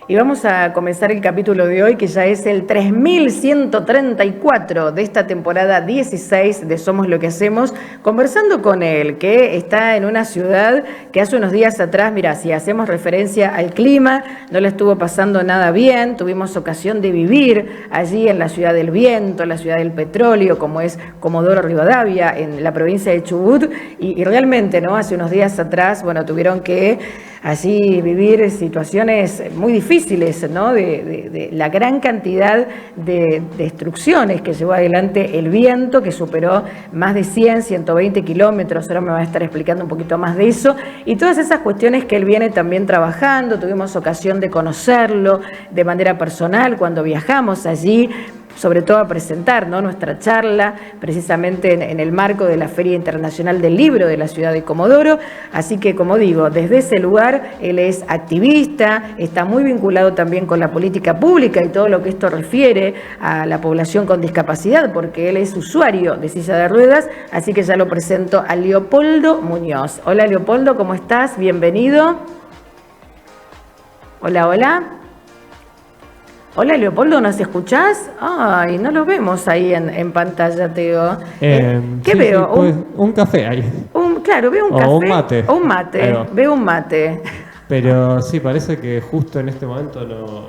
Y vamos a comenzar el capítulo de hoy, que ya es el 3134 de esta temporada 16 de Somos lo que hacemos, conversando con él, que está en una ciudad que hace unos días atrás, mira, si hacemos referencia al clima, no le estuvo pasando nada bien, tuvimos ocasión de vivir allí en la ciudad del viento, la ciudad del petróleo, como es Comodoro Rivadavia, en la provincia de Chubut, y realmente, ¿no? Hace unos días atrás, bueno, tuvieron que allí vivir situaciones muy difíciles, ¿no? De la gran cantidad de destrucciones que llevó adelante el viento, que superó más de 120 kilómetros, ahora me va a estar explicando un poquito más de eso, y todas esas cuestiones que él viene también trabajando. Tuvimos ocasión de conocerlo de manera personal cuando viajamos allí, sobre todo a presentar, ¿no?, nuestra charla precisamente en el marco de la Feria Internacional del Libro de la ciudad de Comodoro. Así que, como digo, desde ese lugar él es activista, está muy vinculado también con la política pública y todo lo que esto refiere a la población con discapacidad, porque él es usuario de silla de ruedas. Así que ya lo presento a Leopoldo Muñoz. Hola Leopoldo, ¿cómo estás? Bienvenido. Hola, hola. Hola Leopoldo, ¿nos escuchás? Ay, no lo vemos ahí en pantalla, Teo. ¿Qué sí, veo? Sí, pues, un café ahí. Claro, veo un café. O un mate. O un mate, veo un mate. Pero sí, parece que justo en este momento no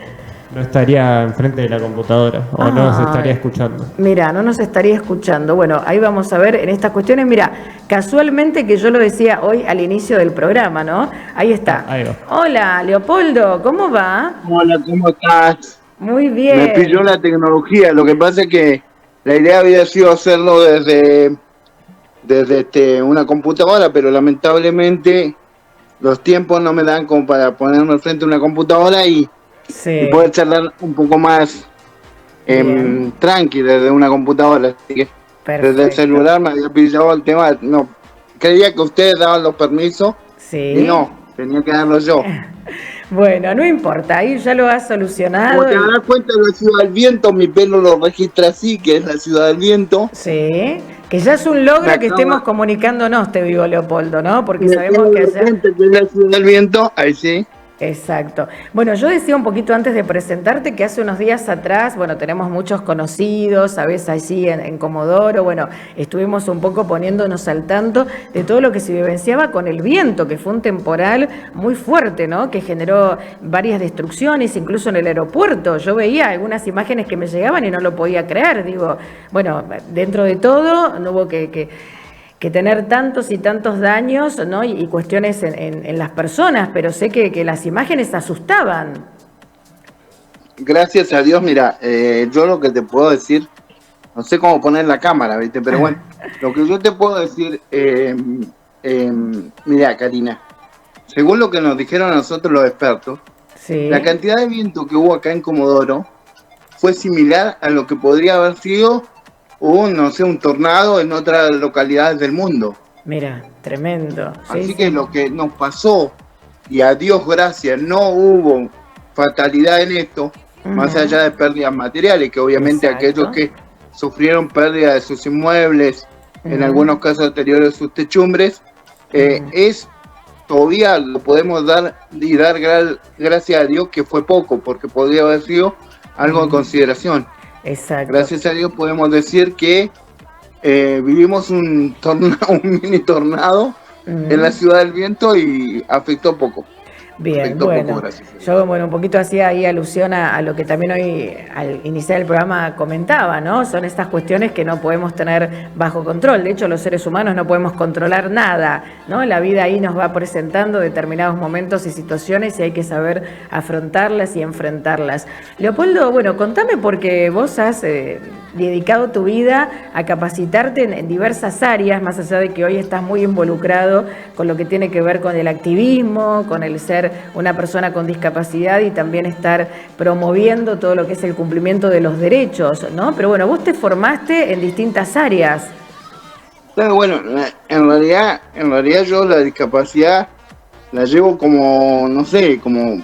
estaría enfrente de la computadora o no se estaría escuchando. Mira, no nos estaría escuchando. Bueno, ahí vamos a ver en estas cuestiones. Mira, casualmente que yo lo decía hoy al inicio del programa, ¿no? Ahí está. Ahí va. Hola, Leopoldo, ¿cómo va? Hola, ¿cómo estás? Muy bien. Me pilló la tecnología. Lo que pasa es que la idea había sido hacerlo desde una computadora, pero lamentablemente los tiempos no me dan como para ponerme frente a una computadora y poder charlar un poco más tranqui desde una computadora. Así que desde el celular me había pillado el tema. No, creía que ustedes daban los permisos y no, tenía que darlo yo. Bueno, no importa, ahí ya lo has solucionado. Como te darás cuenta, de la Ciudad del Viento, mi pelo lo registra así, que es la Ciudad del Viento. Sí, que ya es un logro que estemos comunicándonos, te digo, Leopoldo, ¿no? Porque sabemos que allá... que es la Ciudad del Viento, ahí sí. Exacto. Bueno, yo decía un poquito antes de presentarte que hace unos días atrás, bueno, tenemos muchos conocidos, sabes, allí en Comodoro, bueno, estuvimos un poco poniéndonos al tanto de todo lo que se vivenciaba con el viento, que fue un temporal muy fuerte, ¿no? Que generó varias destrucciones, incluso en el aeropuerto. Yo veía algunas imágenes que me llegaban y no lo podía creer. Digo, bueno, dentro de todo no hubo que tener tantos y tantos daños, ¿no? y cuestiones en las personas, pero sé que las imágenes asustaban. Gracias a Dios, mira, yo lo que te puedo decir, no sé cómo poner la cámara, ¿viste? Pero bueno, lo que yo te puedo decir, mira, Karina, según lo que nos dijeron a nosotros los expertos, la cantidad de viento que hubo acá en Comodoro fue similar a lo que podría haber sido no sé, un tornado en otras localidades del mundo. Mira, tremendo. Así que lo que nos pasó, y a Dios gracias, no hubo fatalidad en esto, más allá de pérdidas materiales, que obviamente aquellos que sufrieron pérdida de sus inmuebles, en algunos casos anteriores sus techumbres, es todavía lo podemos dar gracias a Dios que fue poco, porque podría haber sido algo de consideración. Exacto. Gracias a Dios podemos decir que vivimos un mini tornado en la Ciudad del Viento y afectó poco. Bien, bueno, yo un poquito hacía ahí alusión a lo que también hoy al iniciar el programa comentaba, ¿no? Son estas cuestiones que no podemos tener bajo control. De hecho, los seres humanos no podemos controlar nada, ¿no? La vida ahí nos va presentando determinados momentos y situaciones y hay que saber afrontarlas y enfrentarlas. Leopoldo, bueno, contame, porque vos has dedicado tu vida a capacitarte en diversas áreas, más allá de que hoy estás muy involucrado con lo que tiene que ver con el activismo, con el ser una persona con discapacidad y también estar promoviendo todo lo que es el cumplimiento de los derechos, ¿no? Pero bueno, vos te formaste en distintas áreas. Claro, bueno, en realidad yo la discapacidad la llevo como, no sé, como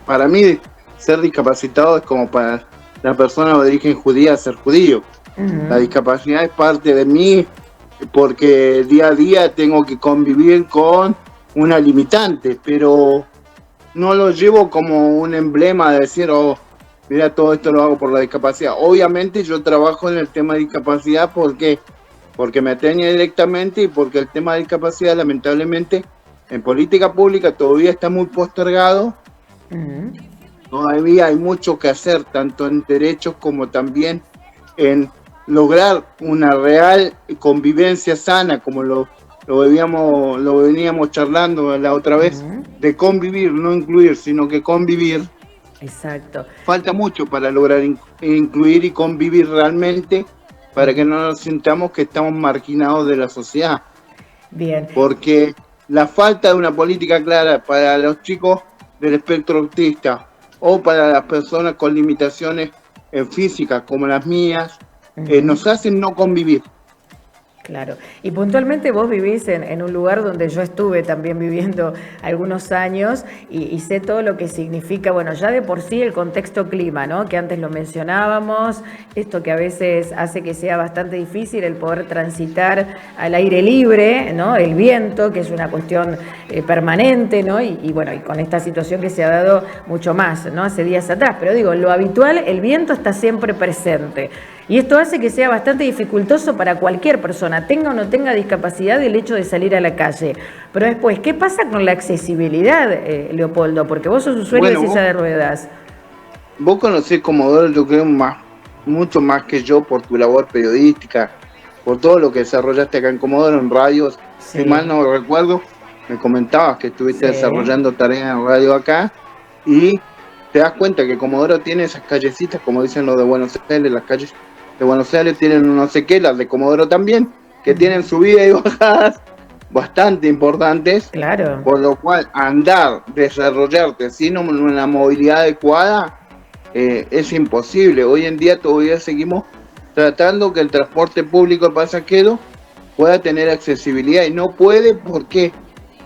para mí ser discapacitado es como para la persona de origen judía ser judío. La discapacidad es parte de mí porque día a día tengo que convivir con una limitante, pero no lo llevo como un emblema de decir, oh, mira, todo esto lo hago por la discapacidad. Obviamente yo trabajo en el tema de discapacidad porque me atañe directamente y porque el tema de discapacidad lamentablemente en política pública todavía está muy postergado. Todavía hay mucho que hacer, tanto en derechos como también en lograr una real convivencia sana, como lo veníamos charlando la otra vez, de convivir, no incluir, sino que convivir. Exacto. Falta mucho para lograr incluir y convivir realmente, para que no nos sintamos que estamos marginados de la sociedad. Bien. Porque la falta de una política clara para los chicos del espectro autista o para las personas con limitaciones físicas como las mías, nos hacen no convivir. Claro. Y puntualmente vos vivís en un lugar donde yo estuve también viviendo algunos años y sé todo lo que significa, bueno, ya de por sí el contexto clima, ¿no? Que antes lo mencionábamos, esto que a veces hace que sea bastante difícil el poder transitar al aire libre, ¿no? El viento, que es una cuestión permanente, ¿no? Y bueno, y con esta situación que se ha dado mucho más, ¿no? Hace días atrás, pero digo, lo habitual, el viento está siempre presente. Y esto hace que sea bastante dificultoso para cualquier persona, tenga o no tenga discapacidad, el hecho de salir a la calle. Pero después, ¿qué pasa con la accesibilidad, Leopoldo? Porque vos sos usuario de silla de ruedas. Vos conocés Comodoro, yo creo, mucho más que yo por tu labor periodística, por todo lo que desarrollaste acá en Comodoro, en radios. Si mal no recuerdo, me comentabas que estuviste desarrollando tareas en radio acá y te das cuenta que Comodoro tiene esas callecitas, como dicen los de Buenos Aires, las calles de Buenos Aires tienen no sé qué, las de Comodoro también, que tienen subidas y bajadas bastante importantes. Claro. Por lo cual andar, desarrollarte sin una movilidad adecuada es imposible. Hoy en día todavía seguimos tratando que el transporte público de pasajeros pueda tener accesibilidad y no puede, ¿por qué?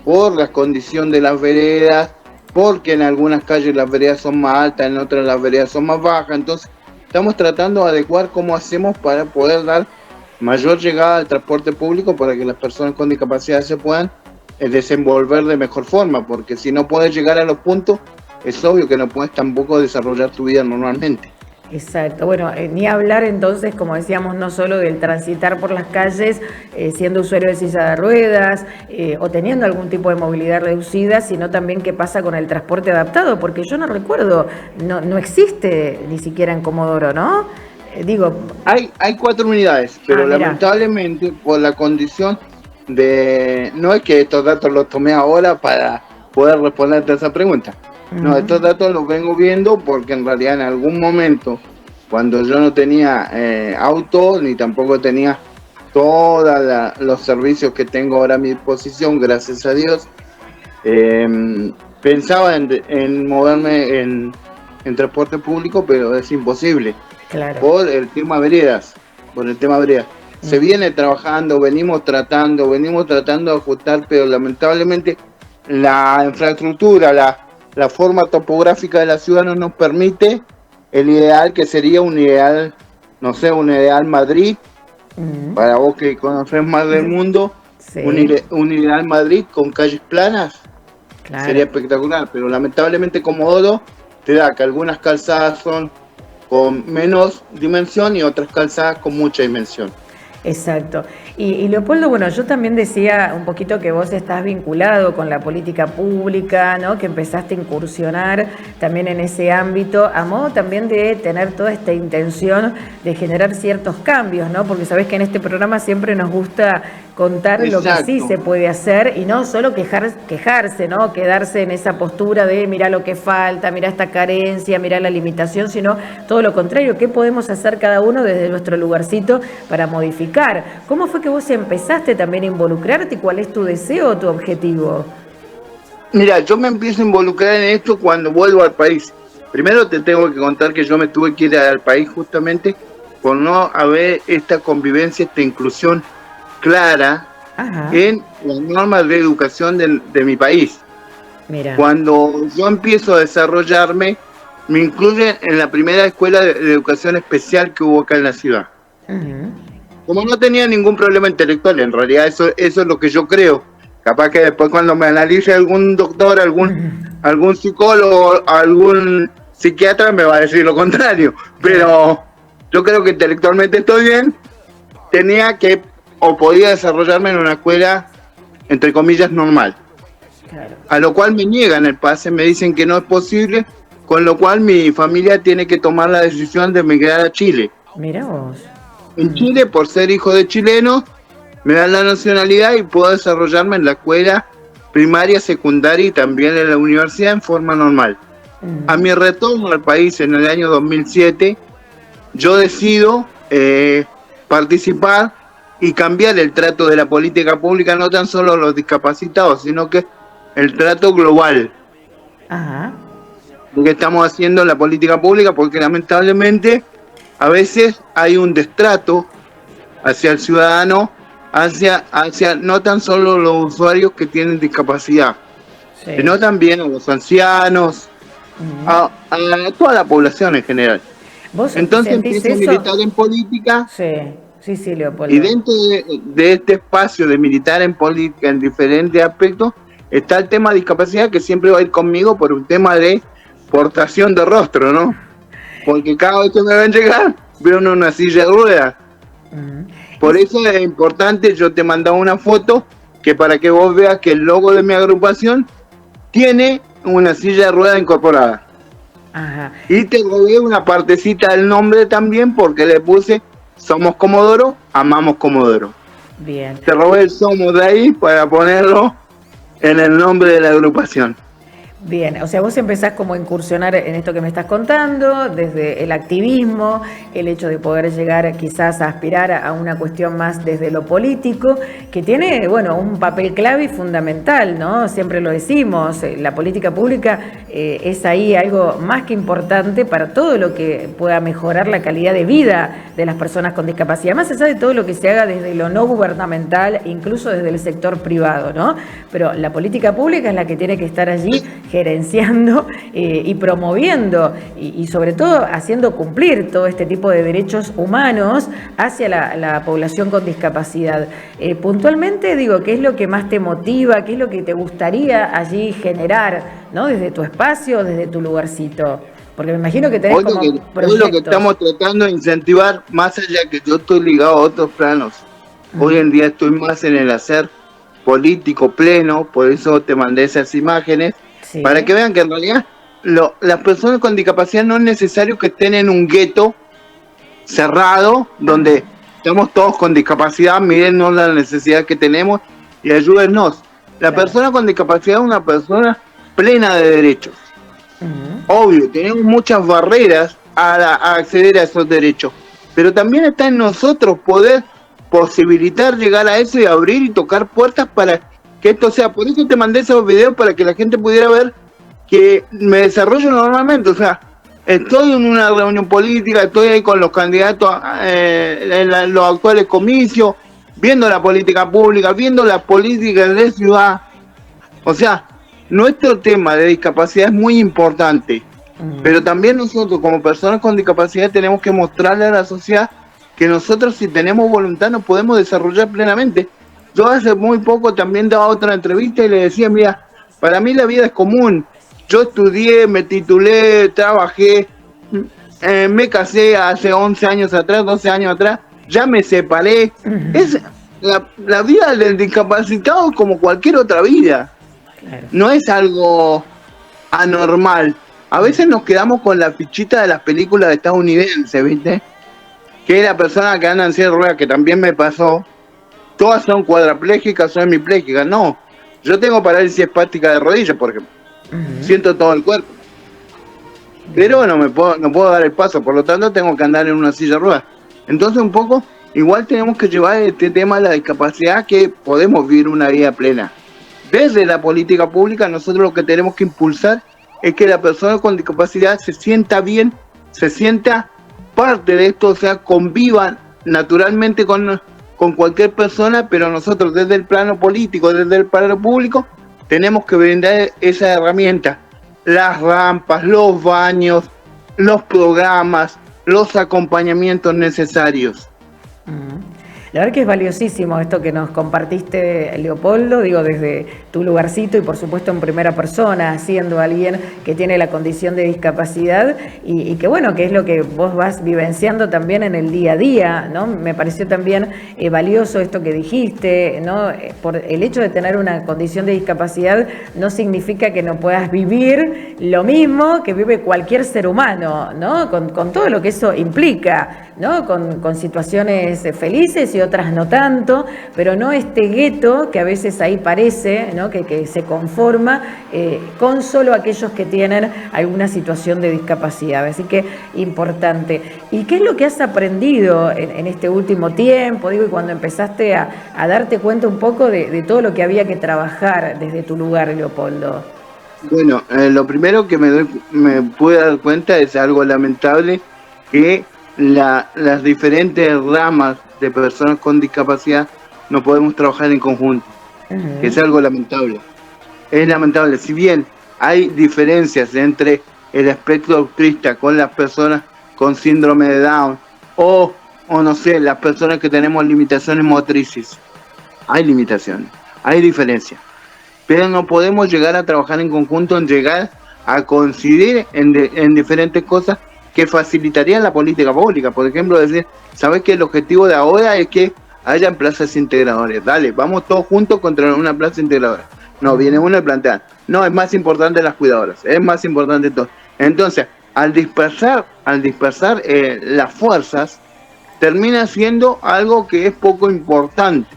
Por la condición de las veredas, porque en algunas calles las veredas son más altas, en otras las veredas son más bajas. Entonces estamos tratando de adecuar cómo hacemos para poder dar mayor llegada al transporte público para que las personas con discapacidad se puedan desenvolver de mejor forma, porque si no puedes llegar a los puntos, es obvio que no puedes tampoco desarrollar tu vida normalmente. Exacto, bueno, ni hablar entonces, como decíamos, no solo del transitar por las calles siendo usuario de silla de ruedas o teniendo algún tipo de movilidad reducida, sino también qué pasa con el transporte adaptado, porque yo no recuerdo, no existe ni siquiera en Comodoro, ¿no? Hay 4 unidades, pero lamentablemente por la condición de... No es que estos datos los tomé ahora para poder responderte a esa pregunta. No, estos datos los vengo viendo porque en realidad en algún momento, cuando yo no tenía auto, ni tampoco tenía todos los servicios que tengo ahora a mi disposición, gracias a Dios, pensaba en moverme en transporte público, pero es imposible. Claro. Por el tema veredas. Se viene trabajando, venimos tratando de ajustar, pero lamentablemente la infraestructura, la forma topográfica de la ciudad no nos permite el ideal, que sería un ideal, no sé, un ideal Madrid, para vos que conocés más del mundo, un ideal Madrid con calles planas, sería espectacular, pero lamentablemente Comodoro te da que algunas calzadas son con menos dimensión y otras calzadas con mucha dimensión. Exacto. Y Leopoldo, bueno, yo también decía un poquito que vos estás vinculado con la política pública, ¿no? Que empezaste a incursionar también en ese ámbito, a modo también de tener toda esta intención de generar ciertos cambios, ¿no? Porque sabés que en este programa siempre nos gusta contar lo que sí se puede hacer y no solo quejarse, ¿no? Quedarse en esa postura de mirá lo que falta, mirá esta carencia, mirá la limitación, sino todo lo contrario, ¿qué podemos hacer cada uno desde nuestro lugarcito para modificar? ¿Cómo fue que vos empezaste también a involucrarte y cuál es tu deseo o tu objetivo? Mira, yo me empiezo a involucrar en esto cuando vuelvo al país. Primero te tengo que contar que yo me tuve que ir al país justamente por no haber esta convivencia, esta inclusión clara en las normas de educación de mi país. Mira. Cuando yo empiezo a desarrollarme, me incluyen en la primera escuela de educación especial que hubo acá en la ciudad. Como no tenía ningún problema intelectual, en realidad eso es lo que yo creo. Capaz que después cuando me analice algún doctor, algún psicólogo, algún psiquiatra me va a decir lo contrario, pero yo creo que intelectualmente estoy bien. Tenía que, o podía desarrollarme en una escuela, entre comillas, normal. Claro. A lo cual me niegan el pase, me dicen que no es posible, con lo cual mi familia tiene que tomar la decisión de emigrar a Chile. Mira vos. En Chile, por ser hijo de chilenos, me dan la nacionalidad y puedo desarrollarme en la escuela primaria, secundaria y también en la universidad en forma normal. A mi retorno al país en el año 2007, yo decido participar y cambiar el trato de la política pública, no tan solo a los discapacitados, sino que el trato global. Ajá. Lo que estamos haciendo en la política pública, porque lamentablemente a veces hay un destrato hacia el ciudadano, hacia no tan solo los usuarios que tienen discapacidad, Sí. sino también a los ancianos, a toda la población en general. ¿Vos Entonces sentís empiezo a eso? militar en política, Sí, Leopoldo. y dentro de este espacio de militar en política en diferentes aspectos está el tema de discapacidad, que siempre va a ir conmigo por un tema de portación de rostro, ¿no? Porque cada vez que me ven llegar veo una silla de ruedas. Por eso es importante, yo te mandaba una foto que para que vos veas que el logo de mi agrupación tiene una silla de ruedas incorporada. Ajá. Y te robé una partecita del nombre también porque le puse Somos Comodoro, amamos Comodoro. Bien. Te robé el Somos de ahí para ponerlo en el nombre de la agrupación. Bien, o sea, vos empezás como a incursionar en esto que me estás contando, desde el activismo, el hecho de poder llegar quizás a aspirar a una cuestión más desde lo político, que tiene, bueno, un papel clave y fundamental, ¿no? Siempre lo decimos, la política pública es ahí algo más que importante para todo lo que pueda mejorar la calidad de vida de las personas con discapacidad, más allá de todo lo que se haga desde lo no gubernamental, incluso desde el sector privado, ¿no? Pero la política pública es la que tiene que estar allí gerenciando y promoviendo y sobre todo haciendo cumplir todo este tipo de derechos humanos hacia la población con discapacidad. Puntualmente, digo, ¿qué es lo que más te motiva? ¿Qué es lo que te gustaría allí generar, ¿no? Desde tu espacio, desde tu lugarcito? Porque me imagino que tenés como proyectos. Hoy lo que estamos tratando de incentivar, más allá que yo estoy ligado a otros planos, hoy en día estoy más en el hacer político pleno, por eso te mandé esas imágenes, sí, para que vean que en realidad las personas con discapacidad no es necesario que estén en un gueto cerrado, donde estamos todos con discapacidad, mírennos la necesidad que tenemos y ayúdennos. La persona con discapacidad es una persona plena de derechos. Obvio, tenemos muchas barreras a acceder a esos derechos, pero también está en nosotros poder posibilitar llegar a eso y abrir y tocar puertas para que esto sea. Por eso te mandé esos videos, para que la gente pudiera ver que me desarrollo normalmente. O sea, estoy en una reunión política, estoy ahí con los candidatos en los actuales comicios, viendo la política pública, viendo las políticas de ciudad. O sea, nuestro tema de discapacidad es muy importante, pero también nosotros como personas con discapacidad tenemos que mostrarle a la sociedad que nosotros, si tenemos voluntad, nos podemos desarrollar plenamente. Yo hace muy poco también daba otra entrevista y le decía, mira, para mí la vida es común. Yo estudié, me titulé, trabajé, me casé hace 11 años atrás, 12 años atrás, ya me separé. Es la vida del discapacitado como cualquier otra vida. No es algo anormal. A veces nos quedamos con la fichita de las películas estadounidenses, ¿viste? Que la persona que anda en silla de ruedas, que también me pasó, todas son cuadraplégicas, son hemipléjicas. No, yo tengo parálisis espástica de rodillas, por ejemplo. Siento todo el cuerpo. Pero no puedo dar el paso, por lo tanto tengo que andar en una silla de ruedas. Entonces un poco, igual tenemos que llevar este tema de la discapacidad, que podemos vivir una vida plena. Desde la política pública, nosotros lo que tenemos que impulsar es que la persona con discapacidad se sienta bien, se sienta parte de esto, o sea, convivan naturalmente con cualquier persona, pero nosotros desde el plano político, desde el plano público, tenemos que brindar esa herramienta, las rampas, los baños, los programas, los acompañamientos necesarios. La verdad que es valiosísimo esto que nos compartiste, Leopoldo, digo, desde tu lugarcito y por supuesto en primera persona, siendo alguien que tiene la condición de discapacidad y que bueno, que es lo que vos vas vivenciando también en el día a día, ¿no? Me pareció también valioso esto que dijiste, ¿no? Por el hecho de tener una condición de discapacidad no significa que no puedas vivir lo mismo que vive cualquier ser humano, ¿no? Con todo lo que eso implica, ¿no? Con situaciones felices y otras no tanto, pero no este gueto que a veces ahí parece, ¿no? que se conforma con solo aquellos que tienen alguna situación de discapacidad. Así que importante. ¿Y qué es lo que has aprendido en este último tiempo? Digo, y cuando empezaste a darte cuenta un poco de todo lo que había que trabajar desde tu lugar, Leopoldo. Bueno, lo primero que me pude dar cuenta es algo lamentable, que las diferentes ramas de personas con discapacidad no podemos trabajar en conjunto, que es algo lamentable. Es lamentable, si bien hay diferencias entre el espectro autista con las personas con síndrome de Down o no sé, las personas que tenemos limitaciones motrices, hay limitaciones, hay diferencias, pero no podemos llegar a trabajar en conjunto, en llegar a coincidir en diferentes cosas que facilitarían la política pública. Por ejemplo, decir, ¿sabes que el objetivo de ahora es que hayan plazas integradoras? Dale, vamos todos juntos contra una plaza integradora. No, viene uno y plantea, no, es más importante las cuidadoras, es más importante todo. Entonces, al dispersar las fuerzas, termina siendo algo que es poco importante.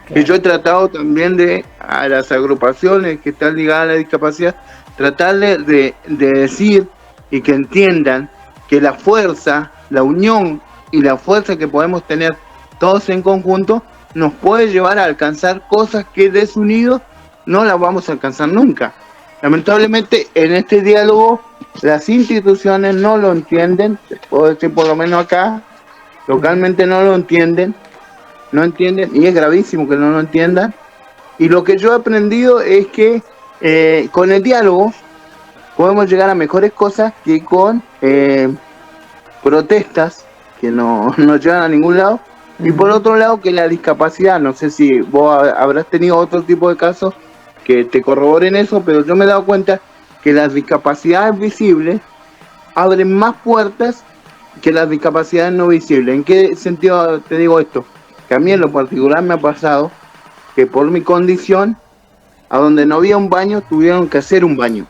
Que yo he tratado también a las agrupaciones que están ligadas a la discapacidad, tratarle de decir y que entiendan que la fuerza, la unión y la fuerza que podemos tener todos en conjunto nos puede llevar a alcanzar cosas que desunidos no las vamos a alcanzar nunca. Lamentablemente en este diálogo las instituciones no lo entienden, puedo decir por lo menos acá, localmente no lo entienden, y es gravísimo que no lo entiendan. Y lo que yo he aprendido es que con el diálogo podemos llegar a mejores cosas que con protestas que no llevan a ningún lado. Y por otro lado, que la discapacidad, no sé si vos habrás tenido otro tipo de casos que te corroboren eso, pero yo me he dado cuenta que las discapacidades visibles abren más puertas que las discapacidades no visibles. ¿En qué sentido te digo esto? Que a mí en lo particular me ha pasado que por mi condición, a donde no había un baño, tuvieron que hacer un baño.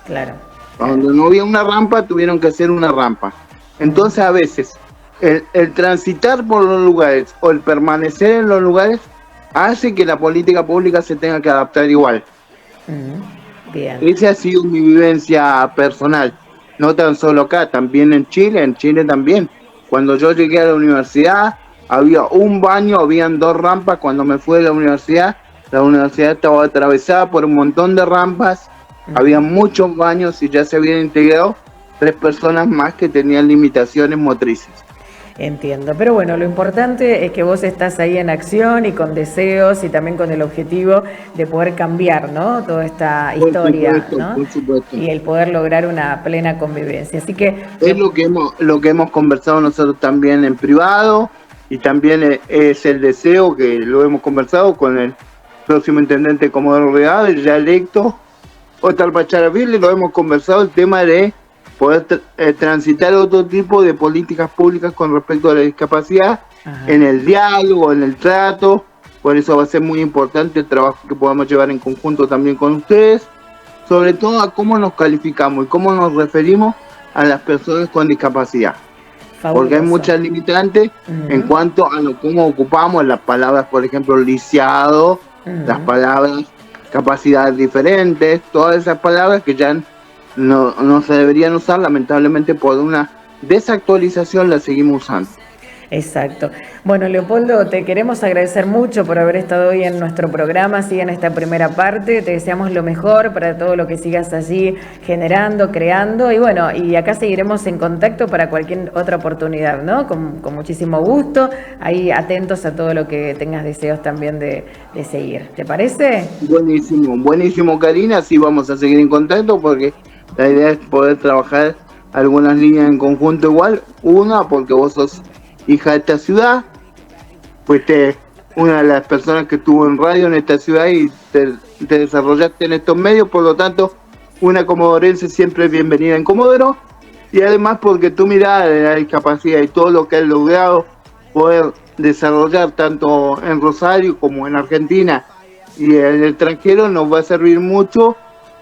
Claro. A donde no había una rampa, tuvieron que hacer una rampa. Entonces a veces el transitar por los lugares o el permanecer en los lugares hace que la política pública se tenga que adaptar igual. Bien. Esa ha sido mi vivencia personal, no tan solo acá, también en Chile también. Cuando yo llegué a la universidad había un baño, habían 2 rampas. Cuando me fui de la universidad estaba atravesada por un montón de rampas, había muchos baños y ya se habían integrado 3 personas más que tenían limitaciones motrices. Entiendo, pero bueno, lo importante es que vos estás ahí en acción y con deseos y también con el objetivo de poder cambiar, ¿no? Toda esta historia, ¿no? Por supuesto. Y el poder lograr una plena convivencia. Así que es lo que hemos conversado nosotros también en privado, y también es el deseo que lo hemos conversado con el próximo intendente Comodoro Real, ya electo, Oscar Bacharaville, lo hemos conversado, el tema de poder transitar otro tipo de políticas públicas con respecto a la discapacidad. Ajá. En el diálogo, en el trato. Por eso va a ser muy importante el trabajo que podamos llevar en conjunto también con ustedes, sobre todo a cómo nos calificamos y cómo nos referimos a las personas con discapacidad. Fabuloso. Porque hay muchas limitantes en cuanto a cómo ocupamos las palabras, por ejemplo, lisiado, las palabras capacidades diferentes, todas esas palabras que ya no se deberían usar, lamentablemente por una desactualización las seguimos usando. Exacto. Bueno, Leopoldo, te queremos agradecer mucho por haber estado hoy en nuestro programa, así en esta primera parte. Te deseamos lo mejor para todo lo que sigas allí generando, creando. Y bueno, y acá seguiremos en contacto para cualquier otra oportunidad, ¿no? Con muchísimo gusto. Ahí atentos a todo lo que tengas deseos también de seguir. ¿Te parece? Buenísimo, Karina. Sí, vamos a seguir en contacto porque la idea es poder trabajar algunas líneas en conjunto igual. Una, porque vos sos hija de esta ciudad, fuiste una de las personas que estuvo en radio en esta ciudad y te desarrollaste en estos medios, por lo tanto, una comodorense siempre es bienvenida en Comodoro, y además porque tu mirada de la discapacidad y todo lo que has logrado poder desarrollar tanto en Rosario como en Argentina y en el extranjero nos va a servir mucho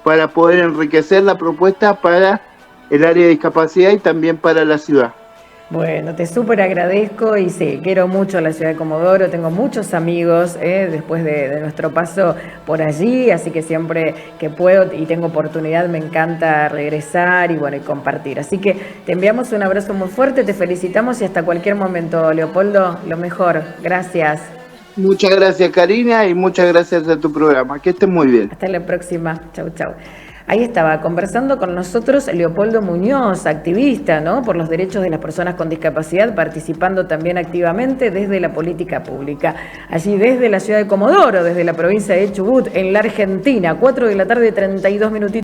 para poder enriquecer la propuesta para el área de discapacidad y también para la ciudad. Bueno, te súper agradezco y sí, quiero mucho la ciudad de Comodoro, tengo muchos amigos después de nuestro paso por allí, así que siempre que puedo y tengo oportunidad me encanta regresar y bueno, y compartir. Así que te enviamos un abrazo muy fuerte, te felicitamos y hasta cualquier momento, Leopoldo, lo mejor. Gracias. Muchas gracias, Karina, y muchas gracias a tu programa. Que estés muy bien. Hasta la próxima. Chau, chau. Ahí estaba conversando con nosotros Leopoldo Muñoz, activista, ¿no?, por los derechos de las personas con discapacidad, participando también activamente desde la política pública. Allí desde la ciudad de Comodoro, desde la provincia de Chubut, en la Argentina, 4 de la tarde, 32 minutitos.